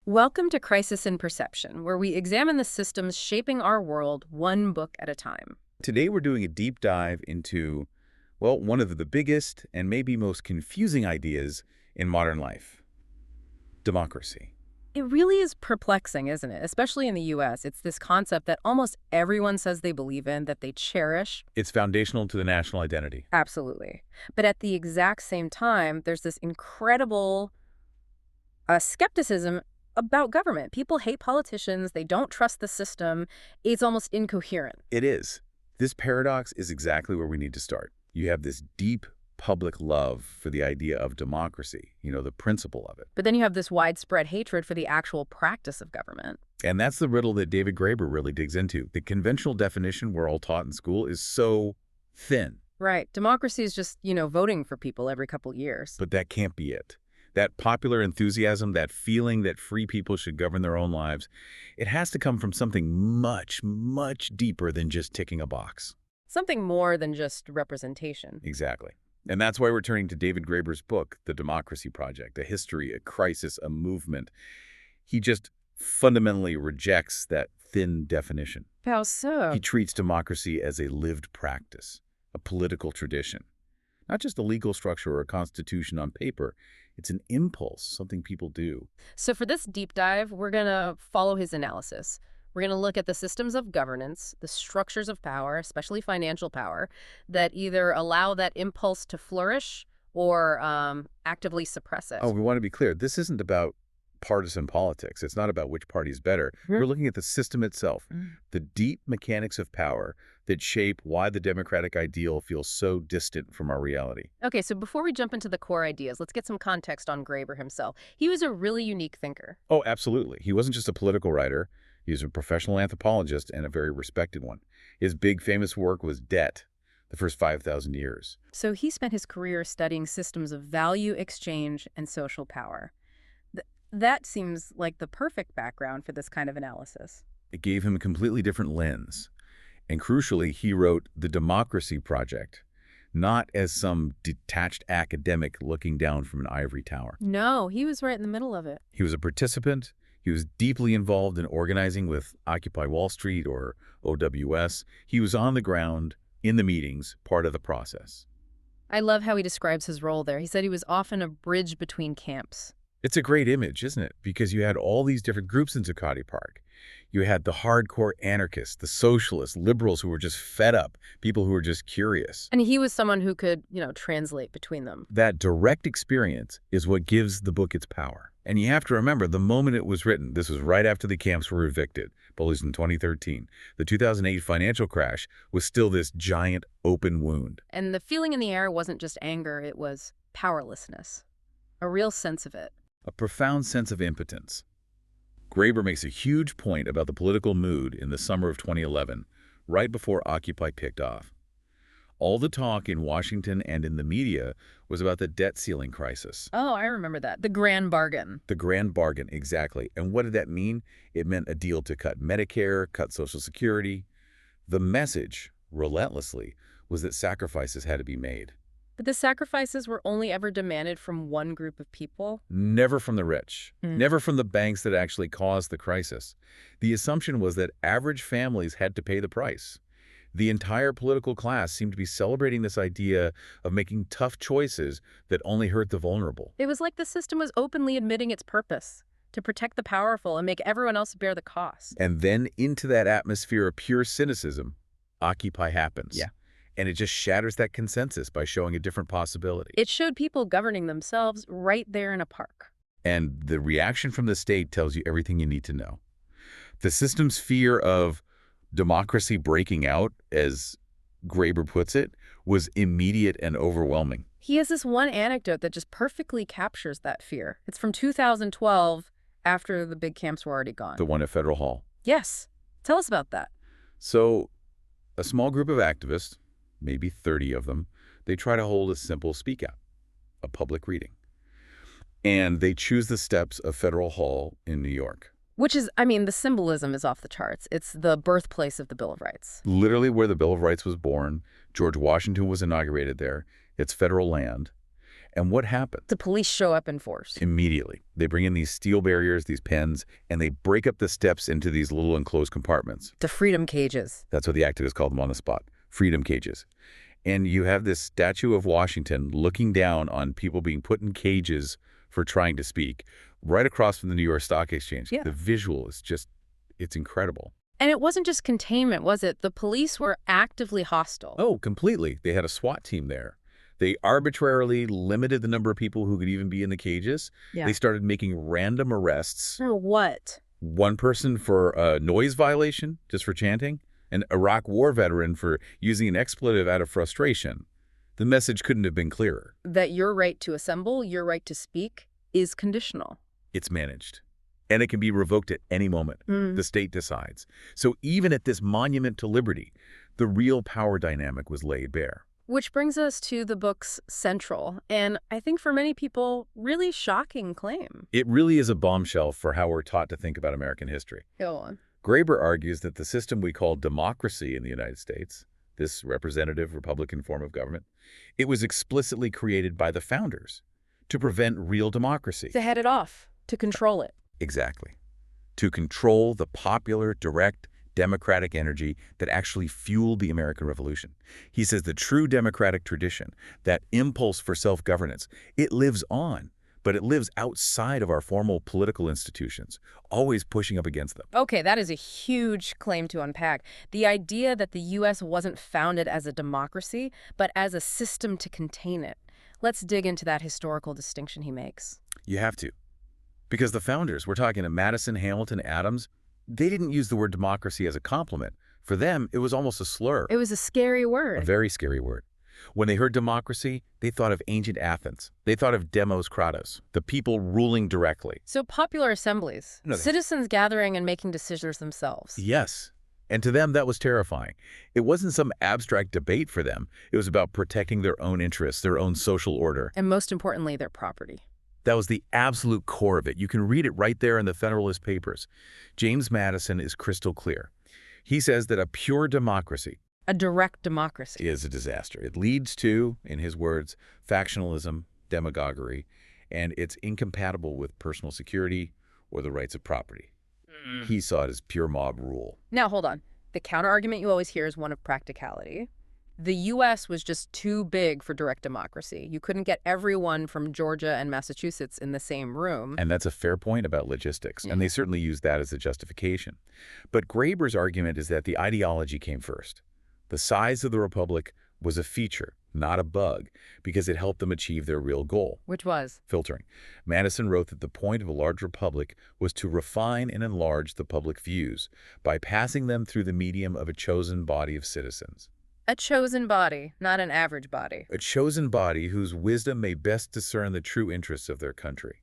Welcome to Crisis in Perception, where we examine the systems shaping our world one book at a time. Today we're doing a deep dive into, well, one of the biggest and maybe most confusing ideas in modern life, democracy. It really is perplexing, isn't it? Especially in the US. It's this concept that almost everyone says they believe in, that they cherish. It's foundational to the national identity. Absolutely. But at the exact same time, there's this incredible skepticism about government. People hate politicians. They don't trust the system. It's almost incoherent. It is. This paradox is exactly where we need to start. You have this deep public love for the idea of democracy, the principle of it. But then you have this widespread hatred for the actual practice of government. And that's the riddle that David Graeber really digs into. The conventional definition we're all taught in school is so thin. Right. Democracy is just, voting for people every couple years. But that can't be it. That popular enthusiasm, that feeling that free people should govern their own lives, it has to come from something much, much deeper than just ticking a box. Something more than just representation. Exactly. And that's why we're turning to David Graeber's book, The Democracy Project, a history, a crisis, a movement. He just fundamentally rejects that thin definition. How so? He treats democracy as a lived practice, a political tradition, not just a legal structure or a constitution on paper. It's an impulse, something people do. So for this deep dive, we're going to follow his analysis. We're going to look at the systems of governance, the structures of power, especially financial power, that either allow that impulse to flourish or actively suppress it. Oh, we want to be clear. This isn't about partisan politics. It's not about which party is better. We're looking at the system itself, the deep mechanics of power that shape why the democratic ideal feels so distant from our reality. Okay, so before we jump into the core ideas, let's get some context on Graeber himself. He was a really unique thinker. Oh, absolutely. He wasn't just a political writer. He was a professional anthropologist and a very respected one. His big famous work was Debt, the first 5,000 years. So he spent his career studying systems of value exchange and social power. That seems like the perfect background for this kind of analysis. It gave him a completely different lens. And crucially, he wrote The Democracy Project, not as some detached academic looking down from an ivory tower. No, he was right in the middle of it. He was a participant. He was deeply involved in organizing with Occupy Wall Street, or OWS. He was on the ground, in the meetings, part of the process. I love how he describes his role there. He said he was often a bridge between camps. It's a great image, isn't it? Because you had all these different groups in Zuccotti Park. You had the hardcore anarchists, the socialists, liberals who were just fed up, people who were just curious. And he was someone who could, translate between them. That direct experience is what gives the book its power. And you have to remember, the moment it was written, this was right after the camps were evicted, published in 2013. The 2008 financial crash was still this giant open wound. And the feeling in the air wasn't just anger, it was powerlessness. A real sense of it. A profound sense of impotence. Graeber makes a huge point about the political mood in the summer of 2011, right before Occupy kicked off. All the talk in Washington and in the media was about the debt ceiling crisis. Oh, I remember that. The grand bargain. The grand bargain, exactly. And what did that mean? It meant a deal to cut Medicare, cut Social Security. The message, relentlessly, was that sacrifices had to be made. But the sacrifices were only ever demanded from one group of people? Never from the rich. Never from the banks that actually caused the crisis. The assumption was that average families had to pay the price. The entire political class seemed to be celebrating this idea of making tough choices that only hurt the vulnerable. It was like the system was openly admitting its purpose, to protect the powerful and make everyone else bear the cost. And then into that atmosphere of pure cynicism, Occupy happens. Yeah. And it just shatters that consensus by showing a different possibility. It showed people governing themselves right there in a park. And the reaction from the state tells you everything you need to know. The system's fear of democracy breaking out, as Graeber puts it, was immediate and overwhelming. He has this one anecdote that just perfectly captures that fear. It's from 2012, after the big camps were already gone. The one at Federal Hall. Yes. Tell us about that. So, a small group of activists, maybe 30 of them, they try to hold a simple speak out, a public reading. And they choose the steps of Federal Hall in New York. Which is, the symbolism is off the charts. It's the birthplace of the Bill of Rights. Literally where the Bill of Rights was born. George Washington was inaugurated there. It's federal land. And what happened? The police show up in force. Immediately, they bring in these steel barriers, these pens, and they break up the steps into these little enclosed compartments. The freedom cages. That's what the activists called them on the spot, freedom cages. And you have this statue of Washington looking down on people being put in cages for trying to speak, right across from the New York Stock Exchange. Yeah. The visual is just, it's incredible. And it wasn't just containment, was it? The police were actively hostile. Oh, completely. They had a SWAT team there. They arbitrarily limited the number of people who could even be in the cages. Yeah. They started making random arrests. For what? One person for a noise violation, just for chanting, an Iraq war veteran for using an expletive out of frustration. The message couldn't have been clearer. That your right to assemble, your right to speak, is conditional. It's managed. And it can be revoked at any moment. The state decides. So even at this monument to liberty, the real power dynamic was laid bare. Which brings us to the book's central, and I think for many people, really shocking claim. It really is a bombshell for how we're taught to think about American history. Go on. Graeber argues that the system we call democracy in the United States, this representative Republican form of government, it was explicitly created by the founders to prevent real democracy. To head it off, to control it. Exactly. To control the popular, direct, democratic energy that actually fueled the American Revolution. He says the true democratic tradition, that impulse for self-governance, it lives on, but it lives outside of our formal political institutions, always pushing up against them. Okay, that is a huge claim to unpack. The idea that the U.S. wasn't founded as a democracy, but as a system to contain it. Let's dig into that historical distinction he makes. You have to. Because the founders, we're talking to Madison, Hamilton, Adams, they didn't use the word democracy as a compliment. For them, it was almost a slur. It was a scary A word. very scary word. When they heard democracy, they thought of ancient Athens. They thought of demos kratos, the people ruling directly. So popular assemblies, No, citizens gathering and making decisions themselves. Yes. And to them, that was terrifying. It wasn't some abstract debate for them. It was about protecting their own interests, their own social order. And most importantly, their property. That was the absolute core of it. You can read it right there in the Federalist Papers. James Madison is crystal clear. He says that a pure democracy, A direct democracy. is a disaster. It leads to, in his words, factionalism, demagoguery, and it's incompatible with personal security or the rights of property. He saw it as pure mob rule. Now, hold on. The counterargument you always hear is one of practicality. The U.S. was just too big for direct democracy. You couldn't get everyone from Georgia and Massachusetts in the same room. And that's a fair point about logistics, and they certainly use that as a justification. But Graeber's argument is that the ideology came first. The size of the republic was a feature, not a bug, because it helped them achieve their real goal. Which was? Filtering. Madison wrote that the point of a large republic was to refine and enlarge the public views by passing them through the medium of a chosen body of citizens. A chosen body, not an average body. A chosen body whose wisdom may best discern the true interests of their country.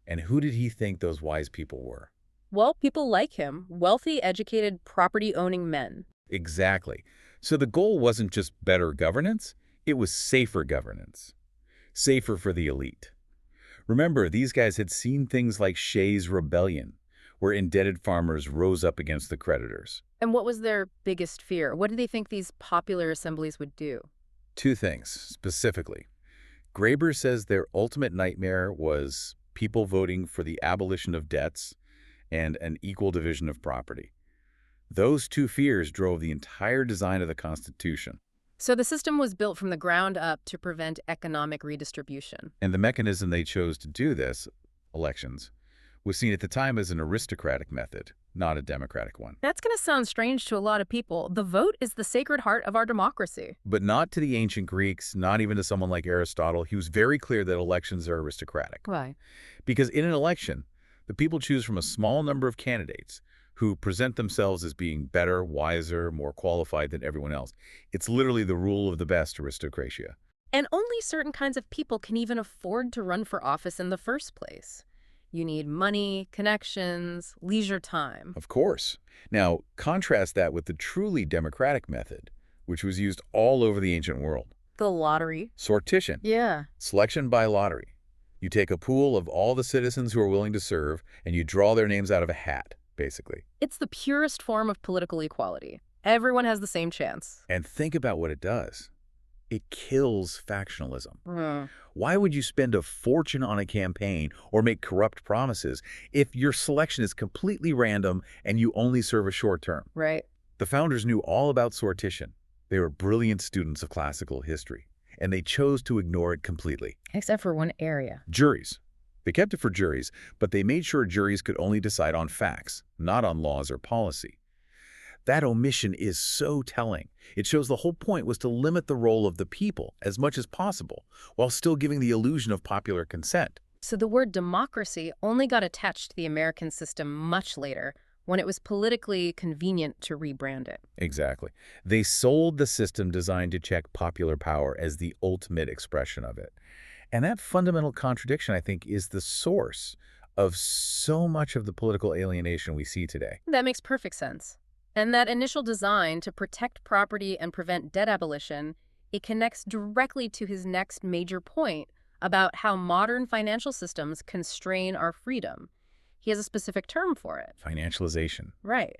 And who did he think those wise people were? Well, people like him, wealthy, educated, property-owning men. Exactly. So the goal wasn't just better governance, it was safer governance. Safer for the elite. Remember, these guys had seen things like Shays' Rebellion, where indebted farmers rose up against the creditors. And what was their biggest fear? What did they think these popular assemblies would do? Two things, specifically. Graeber says their ultimate nightmare was people voting for the abolition of debts and an equal division of property. Those two fears drove the entire design of the Constitution. So the system was built from the ground up to prevent economic redistribution. And the mechanism they chose to do this, elections, was seen at the time as an aristocratic method, not a democratic one. That's going to sound strange to a lot of people. The vote is the sacred heart of our democracy. But not to the ancient Greeks, not even to someone like Aristotle. He was very clear that elections are aristocratic. Why? Because in an election, the people choose from a small number of candidates who present themselves as being better, wiser, more qualified than everyone else. It's literally the rule of the best aristocratia. And only certain kinds of people can even afford to run for office in the first place. You need money, connections, leisure time. Of course. Now, contrast that with the truly democratic method, which was used all over the ancient world. The lottery. Sortition. Yeah. Selection by lottery. You take a pool of all the citizens who are willing to serve, and you draw their names out of a hat, basically. It's the purest form of political equality. Everyone has the same chance. And think about what it does. It kills factionalism. Hmm. Why would you spend a fortune on a campaign or make corrupt promises if your selection is completely random and you only serve a short term? Right. The founders knew all about sortition. They were brilliant students of classical history, and they chose to ignore it completely. Except for one area. Juries. They kept it for juries, but they made sure juries could only decide on facts, not on laws or policy. That omission is so telling. It shows the whole point was to limit the role of the people as much as possible, while still giving the illusion of popular consent. So the word democracy only got attached to the American system much later, when it was politically convenient to rebrand it. Exactly. They sold the system designed to check popular power as the ultimate expression of it. And that fundamental contradiction, I think, is the source of so much of the political alienation we see today. That makes perfect sense. And that initial design to protect property and prevent debt abolition, it connects directly to his next major point about how modern financial systems constrain our freedom. He has a specific term for it. Financialization. Right.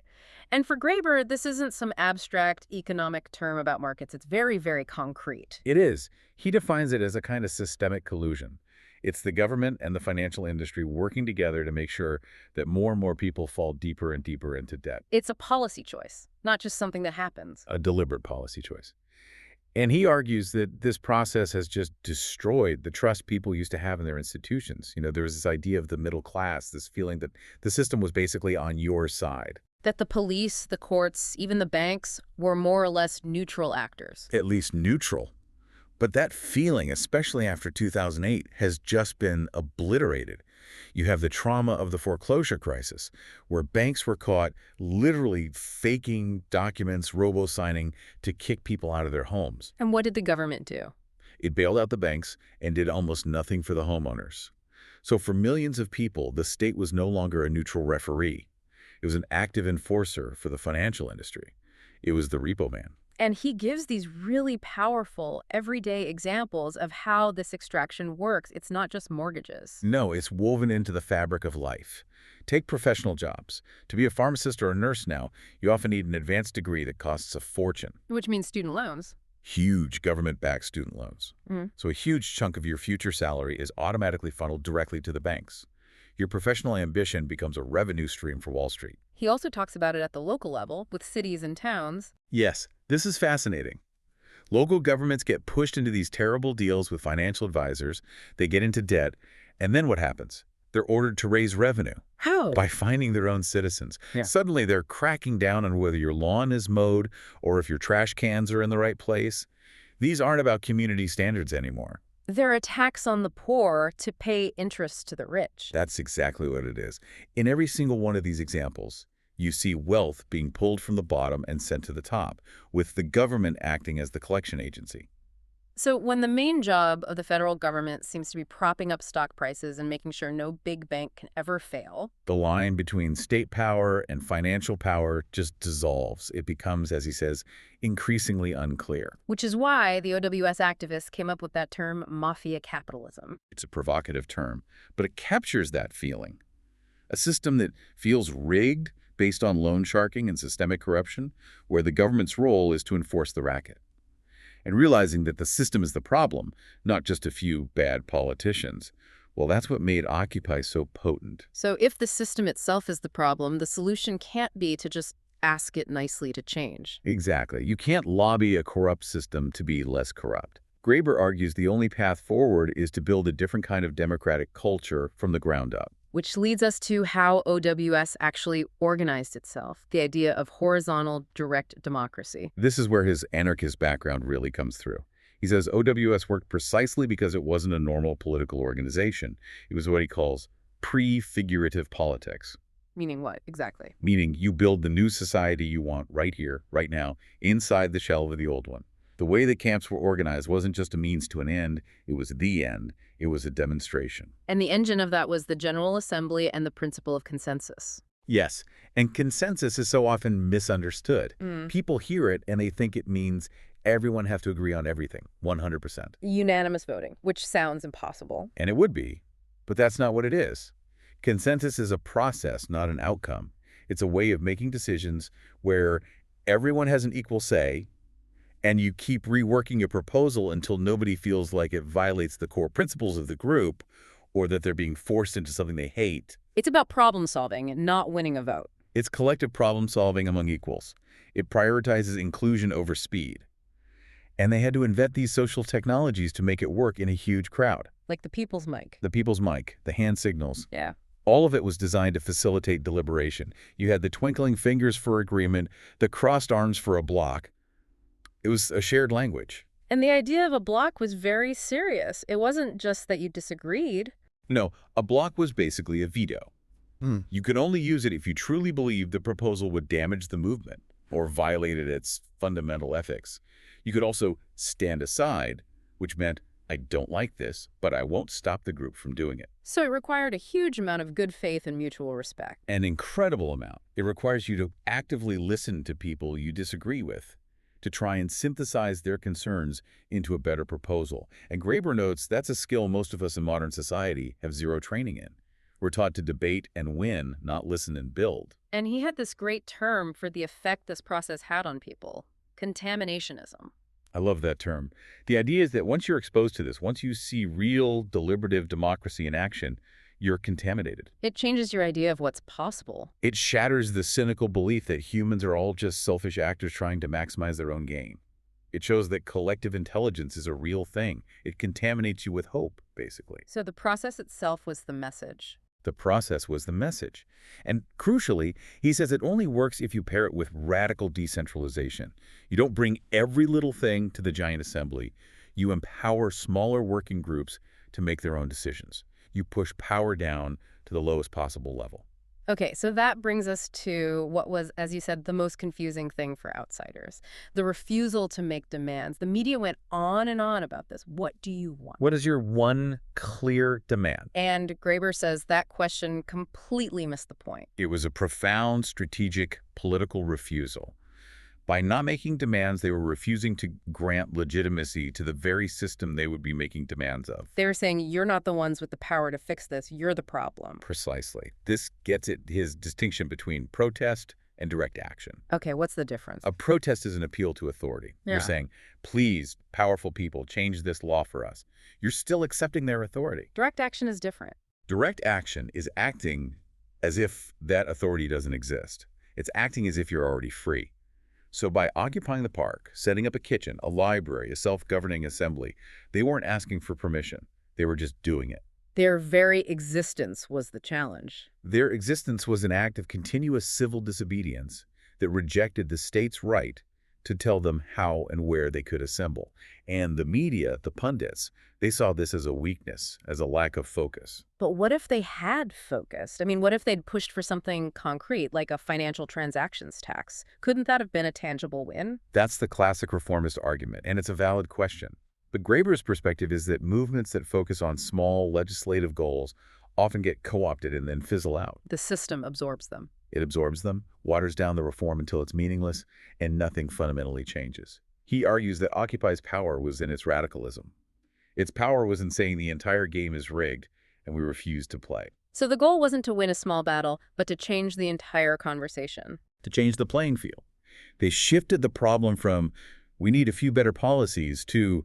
And for Graeber, this isn't some abstract economic term about markets. It's very, very concrete. It is. He defines it as a kind of systemic collusion. It's the government and the financial industry working together to make sure that more and more people fall deeper and deeper into debt. It's a policy choice, not just something that happens. A deliberate policy choice. And he argues that this process has just destroyed the trust people used to have in their institutions. There was this idea of the middle class, this feeling that the system was basically on your side. That the police, the courts, even the banks were more or less neutral actors. At least neutral. But that feeling, especially after 2008, has just been obliterated. You have the trauma of the foreclosure crisis, where banks were caught literally faking documents, robo-signing to kick people out of their homes. And what did the government do? It bailed out the banks and did almost nothing for the homeowners. So for millions of people, the state was no longer a neutral referee. It was an active enforcer for the financial industry. It was the repo man. And he gives these really powerful, everyday examples of how this extraction works. It's not just mortgages. No, it's woven into the fabric of life. Take professional jobs. To be a pharmacist or a nurse now, you often need an advanced degree that costs a fortune. Which means student loans. Huge government-backed student loans. Mhm. So a huge chunk of your future salary is automatically funneled directly to the banks. Your professional ambition becomes a revenue stream for Wall Street. He also talks about it at the local level with cities and towns. Yes, this is fascinating. Local governments get pushed into these terrible deals with financial advisors, they get into debt, and then what happens? They're ordered to raise revenue. How? By finding their own citizens. Yeah. Suddenly they're cracking down on whether your lawn is mowed or if your trash cans are in the right place. These aren't about community standards anymore. They're a tax on the poor to pay interest to the rich. That's exactly what it is. In every single one of these examples, you see wealth being pulled from the bottom and sent to the top, with the government acting as the collection agency. So when the main job of the federal government seems to be propping up stock prices and making sure no big bank can ever fail. The line between state power and financial power just dissolves. It becomes, as he says, increasingly unclear. Which is why the OWS activists came up with that term, mafia capitalism. It's a provocative term, but it captures that feeling. A system that feels rigged based on loan sharking and systemic corruption, where the government's role is to enforce the racket. And realizing that the system is the problem, not just a few bad politicians, well, that's what made Occupy so potent. So if the system itself is the problem, the solution can't be to just ask it nicely to change. Exactly. You can't lobby a corrupt system to be less corrupt. Graeber argues the only path forward is to build a different kind of democratic culture from the ground up. Which leads us to how OWS actually organized itself, the idea of horizontal direct democracy. This is where his anarchist background really comes through. He says OWS worked precisely because it wasn't a normal political organization. It was what he calls prefigurative politics. Meaning what, exactly? Meaning you build the new society you want right here, right now, inside the shell of the old one. The way the camps were organized wasn't just a means to an end, it was the end. It was a demonstration. And the engine of that was the General Assembly and the principle of consensus. Yes, and consensus is so often misunderstood. People hear it and they think it means everyone has to agree on everything, 100%. Unanimous voting, which sounds impossible. And it would be, but that's not what it is. Consensus is a process, not an outcome. It's a way of making decisions where everyone has an equal say, And you keep reworking a proposal until nobody feels like it violates the core principles of the group or that they're being forced into something they hate. It's about problem solving and not winning a vote. It's collective problem solving among equals. It prioritizes inclusion over speed. And they had to invent these social technologies to make it work in a huge crowd. Like the people's mic. The people's mic, the hand signals. Yeah. All of it was designed to facilitate deliberation. You had the twinkling fingers for agreement, the crossed arms for a block. It was a shared language. And the idea of a block was very serious. It wasn't just that you disagreed. No, a block was basically a veto. You could only use it if you truly believed the proposal would damage the movement or violated its fundamental ethics. You could also stand aside, which meant, I don't like this, but I won't stop the group from doing it. So it required a huge amount of good faith and mutual respect. An incredible amount. It requires you to actively listen to people you disagree with, to try and synthesize their concerns into a better proposal. And Graeber notes that's a skill most of us in modern society have zero training in. We're taught to debate and win, not listen and build. And he had this great term for the effect this process had on people: contaminationism. I love that term. The idea is that once you're exposed to this, once you see real deliberative democracy in action, you're contaminated. It changes your idea of what's possible. It shatters the cynical belief that humans are all just selfish actors trying to maximize their own gain. It shows that collective intelligence is a real thing. It contaminates you with hope, basically. So the process itself was the message. The process was the message. And crucially, he says it only works if you pair it with radical decentralization. You don't bring every little thing to the giant assembly. You empower smaller working groups to make their own decisions. You push power down to the lowest possible level. Okay, so that brings us to what was, as you said, the most confusing thing for outsiders: the refusal to make demands. The media went on and on about this. What do you want? What is your one clear demand? And Graeber says that question completely missed the point. It was a profound strategic political refusal. By not making demands, they were refusing to grant legitimacy to the very system they would be making demands of. They were saying, you're not the ones with the power to fix this. You're the problem. Precisely. This gets at his distinction between protest and direct action. Okay, what's the difference? A protest is an appeal to authority. Yeah. You're saying, please, powerful people, change this law for us. You're still accepting their authority. Direct action is different. Direct action is acting as if that authority doesn't exist. It's acting as if you're already free. So by occupying the park, setting up a kitchen, a library, a self-governing assembly, they weren't asking for permission. They were just doing it. Their very existence was the challenge. Their existence was an act of continuous civil disobedience that rejected the state's right to tell them how and where they could assemble. And the media, the pundits, they saw this as a weakness, as a lack of focus. But what if they had focused? I mean, what if they'd pushed for something concrete, like a financial transactions tax? Couldn't that have been a tangible win? That's the classic reformist argument, and it's a valid question. But Graeber's perspective is that movements that focus on small legislative goals often get co-opted and then fizzle out. The system absorbs them. It absorbs them, waters down the reform until it's meaningless, and nothing fundamentally changes. He argues that Occupy's power was in its radicalism. Its power was in saying the entire game is rigged, and we refuse to play. So the goal wasn't to win a small battle, but to change the entire conversation. To change the playing field. They shifted the problem from, we need a few better policies, to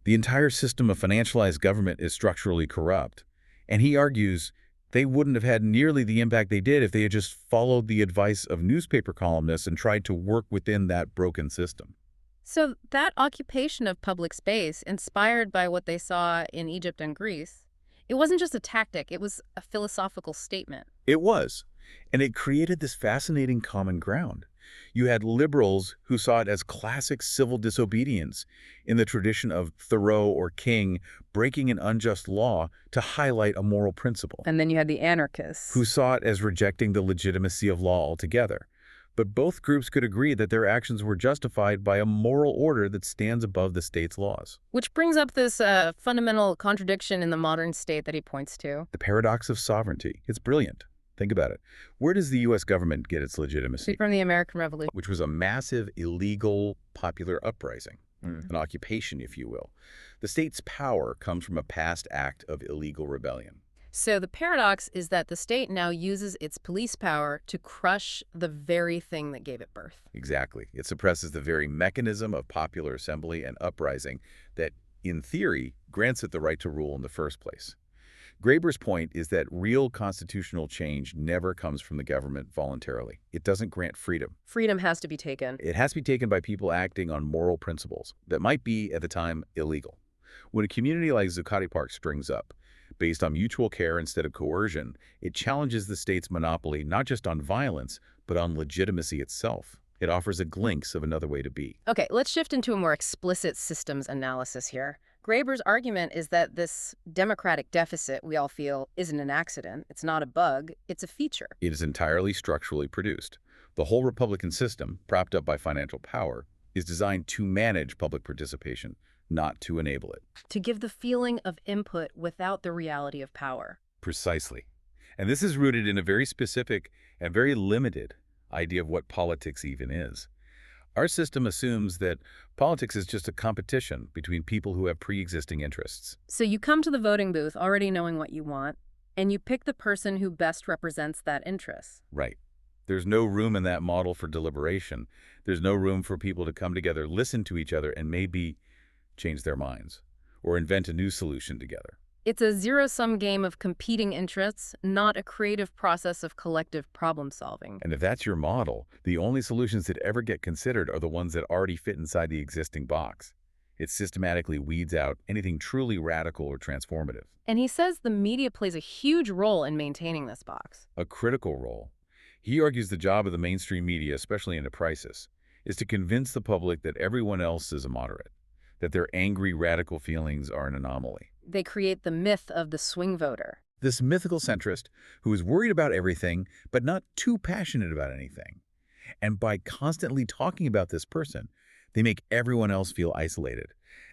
the entire system of financialized government is structurally corrupt. And he argues they wouldn't have had nearly the impact they did if they had just followed the advice of newspaper columnists and tried to work within that broken system. So that occupation of public space, inspired by what they saw in Egypt and Greece, it wasn't just a tactic, it was a philosophical statement. It was. And it created this fascinating common ground. You had liberals who saw it as classic civil disobedience in the tradition of Thoreau or King breaking an unjust law to highlight a moral principle. And then you had the anarchists, who saw it as rejecting the legitimacy of law altogether. But both groups could agree that their actions were justified by a moral order that stands above the state's laws. which brings up this fundamental contradiction in the modern state that he points to. The paradox of sovereignty. It's brilliant. Think about it. Where does the U.S. government get its legitimacy? From the American Revolution. Which was a massive, illegal, popular uprising, an occupation, if you will. The state's power comes from a past act of illegal rebellion. So the paradox is that the state now uses its police power to crush the very thing that gave it birth. Exactly. It suppresses the very mechanism of popular assembly and uprising that, in theory, grants it the right to rule in the first place. Graeber's point is that real constitutional change never comes from the government voluntarily. It doesn't grant freedom. Freedom has to be taken. It has to be taken by people acting on moral principles that might be, at the time, illegal. When a community like Zuccotti Park springs up, based on mutual care instead of coercion, it challenges the state's monopoly not just on violence, but on legitimacy itself. It offers a glimpse of another way to be. Okay, let's shift into a more explicit systems analysis here. Graeber's argument is that this democratic deficit we all feel isn't an accident. It's not a bug. It's a feature. It is entirely structurally produced. The whole Republican system, propped up by financial power, is designed to manage public participation, not to enable it. To give the feeling of input without the reality of power. Precisely. And this is rooted in a very specific and very limited idea of what politics even is. Our system assumes that politics is just a competition between people who have pre-existing interests. So you come to the voting booth already knowing what you want, and you pick the person who best represents that interest. Right. There's no room in that model for deliberation. There's no room for people to come together, listen to each other, and maybe change their minds or invent a new solution together. It's a zero-sum game of competing interests, not a creative process of collective problem-solving. And if that's your model, the only solutions that ever get considered are the ones that already fit inside the existing box. It systematically weeds out anything truly radical or transformative. And he says the media plays a huge role in maintaining this box. A critical role. He argues the job of the mainstream media, especially in a crisis, is to convince the public that everyone else is a moderate, that their angry, radical feelings are an anomaly. They create the myth of the swing voter. This mythical centrist who is worried about everything, but not too passionate about anything. And by constantly talking about this person, they make everyone else feel isolated.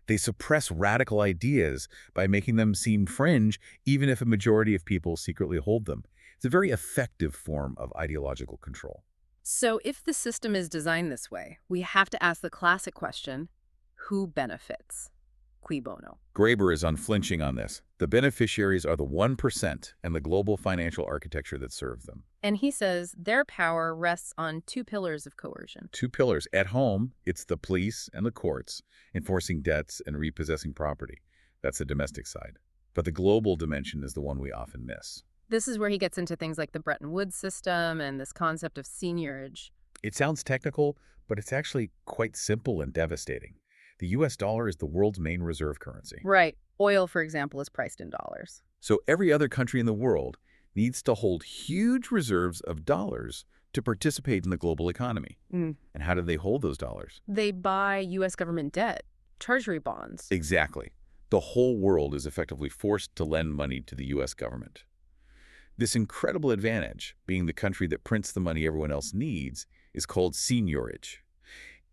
They suppress radical ideas by making them seem fringe, even if a majority of people secretly hold them. It's a very effective form of ideological control. So if the system is designed this way, we have to ask the classic question, who benefits? Cui bono? Graeber is unflinching on this. The beneficiaries are the 1% and the global financial architecture that serves them. And he says their power rests on two pillars of coercion. Two pillars. At home, it's the police and the courts, enforcing debts and repossessing property. That's the domestic side. But the global dimension is the one we often miss. This is where he gets into things like the Bretton Woods system and this concept of seigniorage. It sounds technical, but it's actually quite simple and devastating. The U.S. dollar is the world's main reserve currency. Right. Oil, for example, is priced in dollars. So every other country in the world needs to hold huge reserves of dollars to participate in the global economy. And how do they hold those dollars? They buy U.S. government debt, treasury bonds. Exactly. The whole world is effectively forced to lend money to the U.S. government. This incredible advantage, being the country that prints the money everyone else needs, is called seigniorage.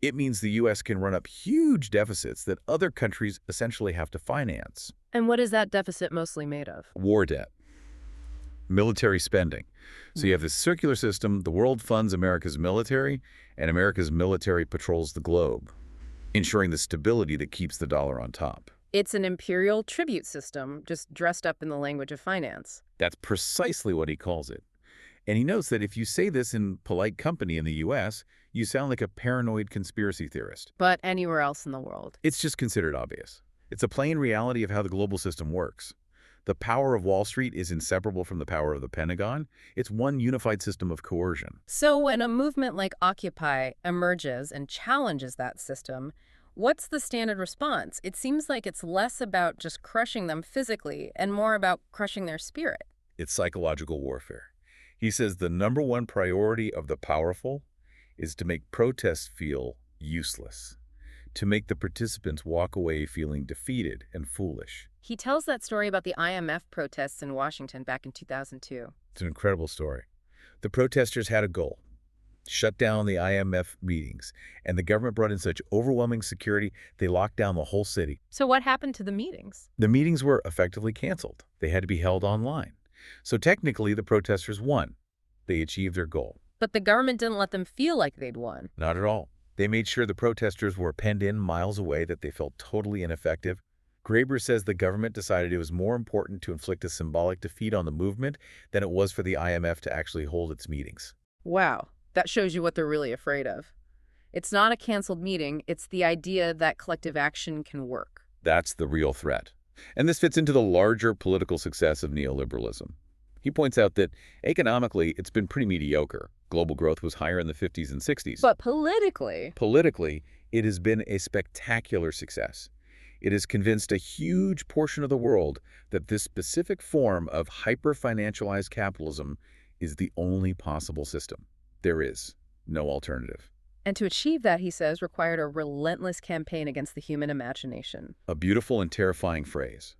It means the U.S. can run up huge deficits that other countries essentially have to finance. And what is that deficit mostly made of? War debt. Military spending. So you have this circular system, the world funds America's military, and America's military patrols the globe, ensuring the stability that keeps the dollar on top. It's an imperial tribute system, just dressed up in the language of finance. That's precisely what he calls it. And he notes that if you say this in polite company in the U.S., you sound like a paranoid conspiracy theorist. But anywhere else in the world. It's just considered obvious. It's a plain reality of how the global system works. The power of Wall Street is inseparable from the power of the Pentagon. It's one unified system of coercion. So when a movement like Occupy emerges and challenges that system, what's the standard response? It seems like it's less about just crushing them physically and more about crushing their spirit. It's psychological warfare. He says the number one priority of the powerful is to make protests feel useless, to make the participants walk away feeling defeated and foolish. He tells that story about the IMF protests in Washington back in 2002. It's an incredible story. The protesters had a goal: shut down the IMF meetings, and the government brought in such overwhelming security, they locked down the whole city. So what happened to the meetings? The meetings were effectively canceled. They had to be held online. So technically, the protesters won. They achieved their goal. But the government didn't let them feel like they'd won. Not at all. They made sure the protesters were penned in miles away, that they felt totally ineffective. Graeber says the government decided it was more important to inflict a symbolic defeat on the movement than it was for the IMF to actually hold its meetings. Wow, that shows you what they're really afraid of. It's not a canceled meeting, it's the idea that collective action can work. That's the real threat. And this fits into the larger political success of neoliberalism. He points out that economically, it's been pretty mediocre. Global growth was higher in the 50s and 60s. But politically, Politically, it has been a spectacular success. It has convinced a huge portion of the world that this specific form of hyper-financialized capitalism is the only possible system. There is no alternative. and to achieve that, he says, required a relentless campaign against the human imagination. A beautiful and terrifying phrase.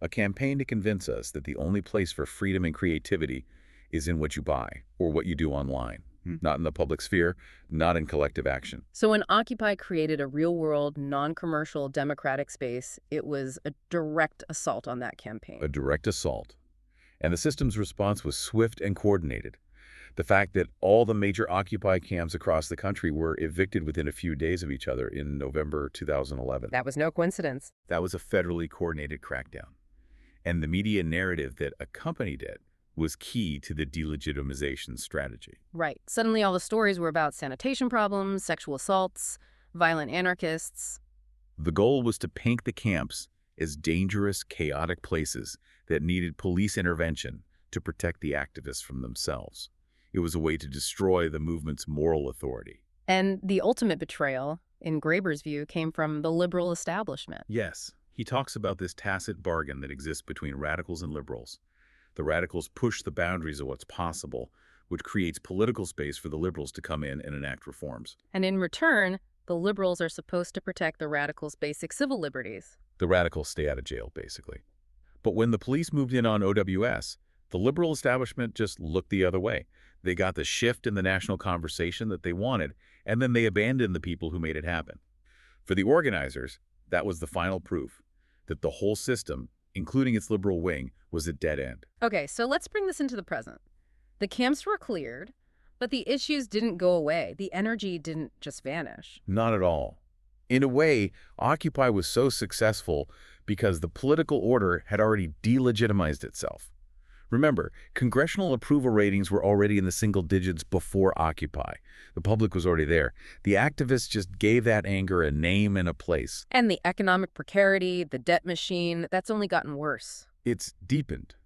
A campaign to convince us that the only place for freedom and creativity is in what you buy or what you do online. Not in the public sphere, not in collective action. So when Occupy created a real-world, non-commercial, democratic space, it was a direct assault on that campaign. A direct assault. And the system's response was swift and coordinated. The fact that all the major Occupy camps across the country were evicted within a few days of each other in November 2011. That was no coincidence. That was a federally coordinated crackdown. And the media narrative that accompanied it was key to the delegitimization strategy. Right. Suddenly all the stories were about sanitation problems, sexual assaults, violent anarchists. The goal was to paint the camps as dangerous, chaotic places that needed police intervention to protect the activists from themselves. It was a way to destroy the movement's moral authority. And the ultimate betrayal, in Graeber's view, came from the liberal establishment. Yes, he talks about this tacit bargain that exists between radicals and liberals. The radicals push the boundaries of what's possible, which creates political space for the liberals to come in and enact reforms. And in return, the liberals are supposed to protect the radicals' basic civil liberties. The radicals stay out of jail, basically. But when the police moved in on OWS, the liberal establishment just looked the other way. They got the shift in the national conversation that they wanted, and then they abandoned the people who made it happen. For the organizers, that was the final proof that the whole system, including its liberal wing, was a dead end. Okay, so let's bring this into the present. The camps were cleared, but the issues didn't go away. The energy didn't just vanish. Not at all. In a way, Occupy was so successful because the political order had already delegitimized itself. Remember, congressional approval ratings were already in the single digits before Occupy. The public was already there. The activists just gave that anger a name and a place. And the economic precarity, the debt machine, that's only gotten worse. It's deepened.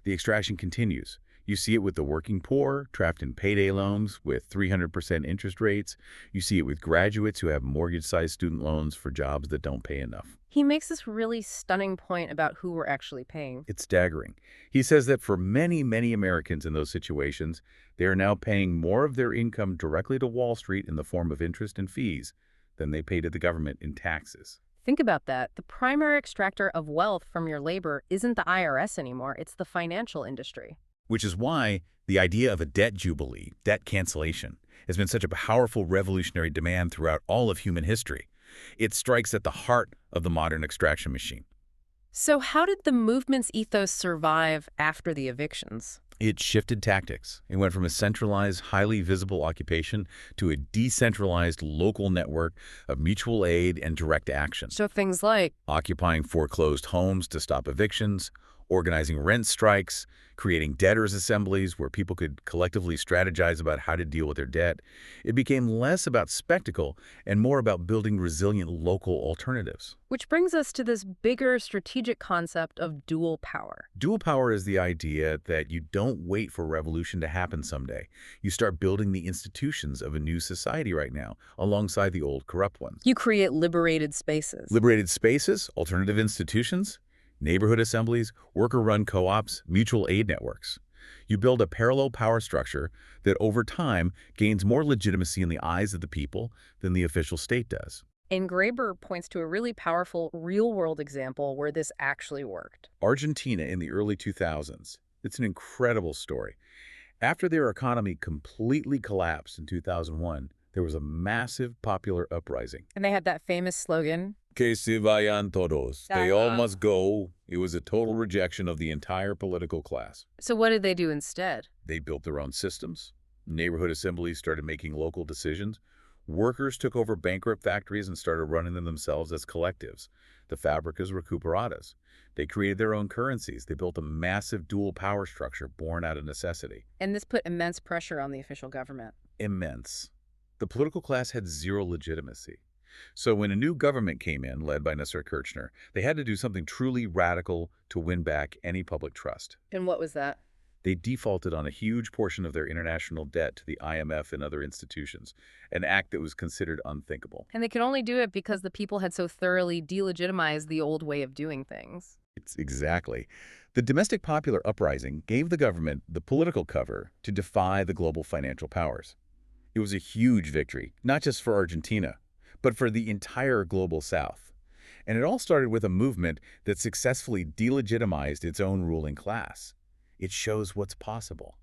The extraction continues. You see it with the working poor, trapped in payday loans with 300% interest rates. You see it with graduates who have mortgage-sized student loans for jobs that don't pay enough. He makes this really stunning point about who we're actually paying. It's staggering. He says that for many, many Americans in those situations, they are now paying more of their income directly to Wall Street in the form of interest and fees than they pay to the government in taxes. Think about that. The primary extractor of wealth from your labor isn't the IRS anymore, it's the financial industry. Which is why the idea of a debt jubilee, debt cancellation, has been such a powerful revolutionary demand throughout all of human history. It strikes at the heart of the modern extraction machine. So how did the movement's ethos survive after the evictions? It shifted tactics. It went from a centralized, highly visible occupation to a decentralized local network of mutual aid and direct action. So things like Occupying foreclosed homes to stop evictions, organizing rent strikes, creating debtors' assemblies where people could collectively strategize about how to deal with their debt. It became less about spectacle and more about building resilient local alternatives. which brings us to this bigger strategic concept of dual power. Dual power is the idea that you don't wait for revolution to happen someday. You start building the institutions of a new society right now, alongside the old corrupt ones. You create liberated spaces. Liberated spaces, alternative institutions, neighborhood assemblies, worker-run co-ops, mutual aid networks. You build a parallel power structure that over time gains more legitimacy in the eyes of the people than the official state does. And Graeber points to a really powerful real-world example where this actually worked. Argentina in the early 2000s. It's an incredible story. After their economy completely collapsed in 2001, there was a massive popular uprising. And they had that famous slogan, Que se vayan todos. They all Uh-huh. must go. It was a total rejection of the entire political class. So what did they do instead? They built their own systems. Neighborhood assemblies started making local decisions. Workers took over bankrupt factories and started running them themselves as collectives, the fabricas recuperadas. They created their own currencies. They built a massive dual power structure born out of necessity. And this put immense pressure on the official government. Immense. The political class had zero legitimacy. So when a new government came in, led by Nessar Kirchner, they had to do something truly radical to win back any public trust. And what was that? They defaulted on a huge portion of their international debt to the IMF and other institutions, an act that was considered unthinkable. And they could only do it because the people had so thoroughly delegitimized the old way of doing things. It's exactly. The domestic popular uprising gave the government the political cover to defy the global financial powers. It was a huge victory, not just for Argentina, but for the entire global South. And it all started with a movement that successfully delegitimized its own ruling class. It shows what's possible.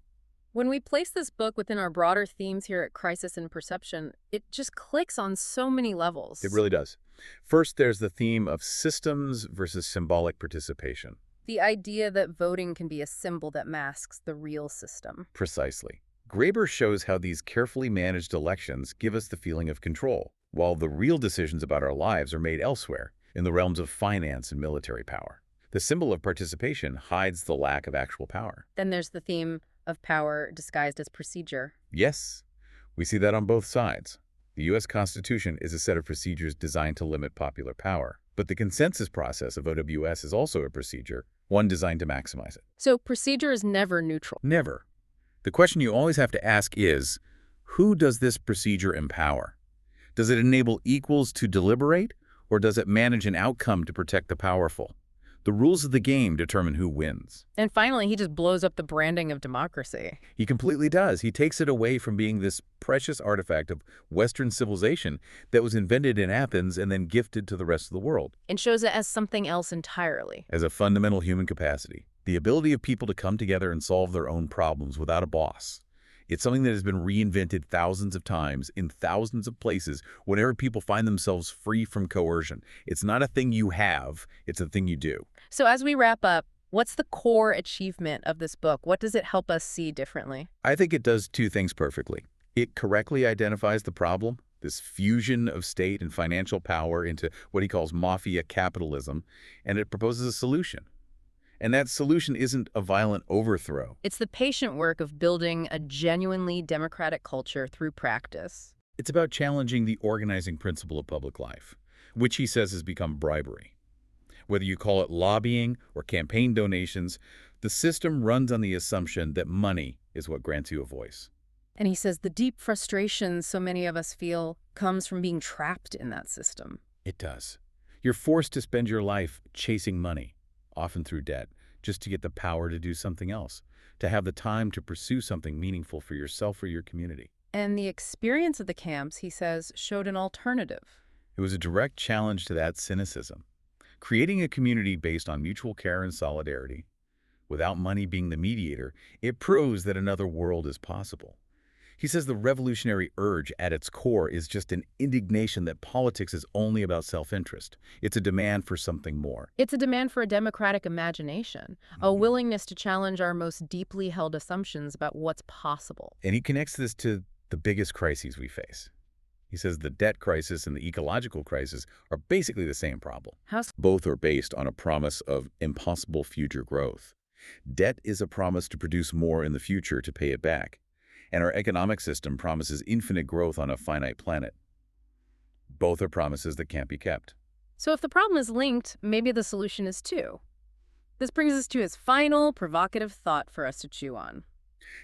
When we place this book within our broader themes here at Crisis and Perception, it just clicks on so many levels. It really does. First, there's the theme of systems versus symbolic participation. The idea that voting can be a symbol that masks the real system. Precisely. Graeber shows how these carefully managed elections give us the feeling of control, while the real decisions about our lives are made elsewhere, in the realms of finance and military power. The symbol of participation hides the lack of actual power. Then there's the theme of power disguised as procedure. Yes, we see that on both sides. The U.S. Constitution is a set of procedures designed to limit popular power. But the consensus process of OWS is also a procedure, one designed to maximize it. So procedure is never neutral. Never. The question you always have to ask is, who does this procedure empower? Does it enable equals to deliberate, or does it manage an outcome to protect the powerful? The rules of the game determine who wins. And finally, he just blows up the branding of democracy. He completely does. He takes it away from being this precious artifact of Western civilization that was invented in Athens and then gifted to the rest of the world. And shows it as something else entirely. As a fundamental human capacity, the ability of people to come together and solve their own problems without a boss. It's something that has been reinvented thousands of times in thousands of places whenever people find themselves free from coercion. It's not a thing you have, it's a thing you do. So as we wrap up, what's the core achievement of this book? What does it help us see differently? I think it does two things perfectly. It correctly identifies the problem, this fusion of state and financial power into what he calls mafia capitalism, and it proposes a solution. And that solution isn't a violent overthrow. It's the patient work of building a genuinely democratic culture through practice. It's about challenging the organizing principle of public life, which he says has become bribery. Whether you call it lobbying or campaign donations, the system runs on the assumption that money is what grants you a voice. And he says the deep frustration so many of us feel comes from being trapped in that system. It does. You're forced to spend your life chasing money, often through debt, just to get the power to do something else, to have the time to pursue something meaningful for yourself or your community. And the experience of the camps, he says, showed an alternative. It was a direct challenge to that cynicism, creating a community based on mutual care and solidarity. Without money being the mediator, it proves that another world is possible. He says the revolutionary urge at its core is just an indignation that politics is only about self-interest. It's a demand for something more. It's a demand for a democratic imagination, a willingness to challenge our most deeply held assumptions about what's possible. And he connects this to the biggest crises we face. He says the debt crisis and the ecological crisis are basically the same problem. Both are based on a promise of impossible future growth. Debt is a promise to produce more in the future to pay it back. And our economic system promises infinite growth on a finite planet. Both are promises that can't be kept. So if the problem is linked, maybe the solution is too. This brings us to his final provocative thought for us to chew on.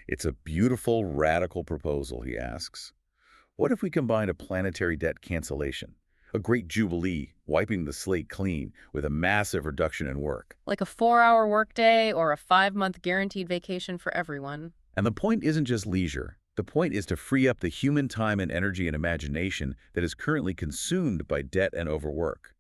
It's a beautiful, radical proposal, he asks. What if we combine a planetary debt cancellation, a great jubilee, wiping the slate clean with a massive reduction in work? Like a 4-hour workday or a 5-month guaranteed vacation for everyone. And the point isn't just leisure. The point is to free up the human time and energy and imagination that is currently consumed by debt and overwork.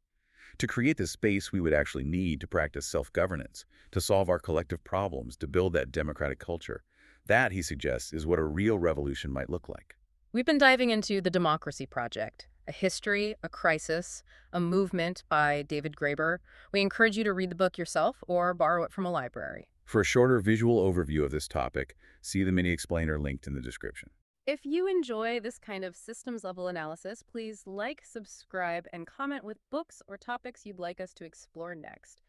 To create the space we would actually need to practice self-governance, to solve our collective problems, to build that democratic culture. That, he suggests, is what a real revolution might look like. We've been diving into The Democracy Project, a history, a crisis, a movement by David Graeber. We encourage you to read the book yourself or borrow it from a library. For a shorter visual overview of this topic, see the mini explainer linked in the description. If you enjoy this kind of systems level analysis, please like, subscribe, and comment with books or topics you'd like us to explore next.